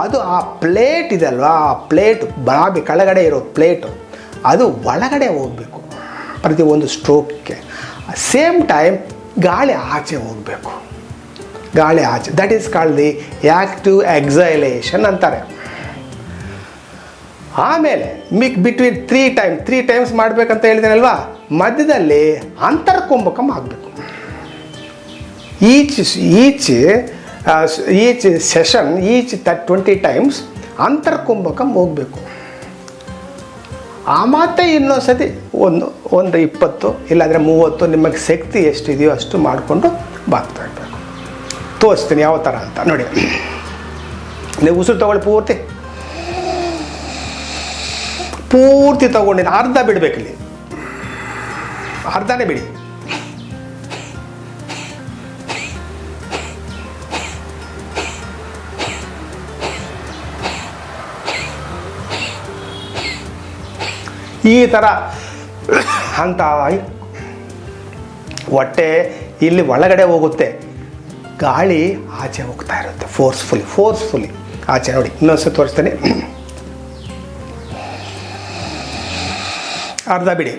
ಅದು ಆ ಪ್ಲೇಟ್ ಇದೆ ಅಲ್ವಾ, ಆ ಪ್ಲೇಟ್ ನಾಭಿ ಕೆಳಗಡೆ ಇರೋ ಪ್ಲೇಟು ಅದು ಒಳಗಡೆ ಹೋಗಬೇಕು ಪ್ರತಿ ಒಂದು ಸ್ಟ್ರೋಕ್ಗೆ. ಸೇಮ್ ಟೈಮ್ ಗಾಳಿ ಆಚೆ ಹೋಗಬೇಕು, ಗಾಳಿ ಆಚೆ. That is called the active exhalation ಅಂತಾರೆ. ಆಮೇಲೆ ಬಿಟ್ವೀನ್ ತ್ರೀ ಟೈಮ್ಸ್ ಮಾಡಬೇಕಂತ ಹೇಳಿದ್ದೀನಲ್ವಾ, ಮಧ್ಯದಲ್ಲಿ ಅಂತರ್ಕುಂಭಕಂ ಆಗಬೇಕು. ಈಚ್ ಸೆಷನ್ 20 ಟೈಮ್ಸ್ ಅಂತರ್ಕುಂಭಕಂ ಹೋಗಬೇಕು. ಮತ್ತೆ ಇನ್ನೊಂದು ಸತಿ ಒಂದು 20 ಇಲ್ಲಾಂದರೆ 30 ನಿಮಗೆ ಶಕ್ತಿ ಎಷ್ಟಿದೆಯೋ ಅಷ್ಟು ಮಾಡಿಕೊಂಡು ಬಾಗ್ತಾ ಇರಬೇಕು. ತೋರಿಸ್ತೀನಿ ಯಾವ ಥರ ಅಂತ ನೋಡಿ. ನೀವು ಉಸಿರು ತೊಗೊಳ್ಳಿ, ಪೂರ್ತಿ ತೊಗೊಂಡಿನಿ, ಅರ್ಧ ಬಿಡಬೇಕಿಲ್ಲಿ, ಅರ್ಧನೇ ಬಿಡಿ. ಈ ಥರ ಅಂತ ಹೊಟ್ಟೆ ಇಲ್ಲಿ ಒಳಗಡೆ ಹೋಗುತ್ತೆ, ಗಾಳಿ ಆಚೆ ಹೋಗ್ತಾ ಇರುತ್ತೆ ಫೋರ್ಸ್ಫುಲಿ ಆಚೆ. ನೋಡಿ ಇನ್ನೊಂದ್ಸತಿ ತೋರಿಸ್ತೇನೆ. ಅರ್ಧ ಬಿಡಿ.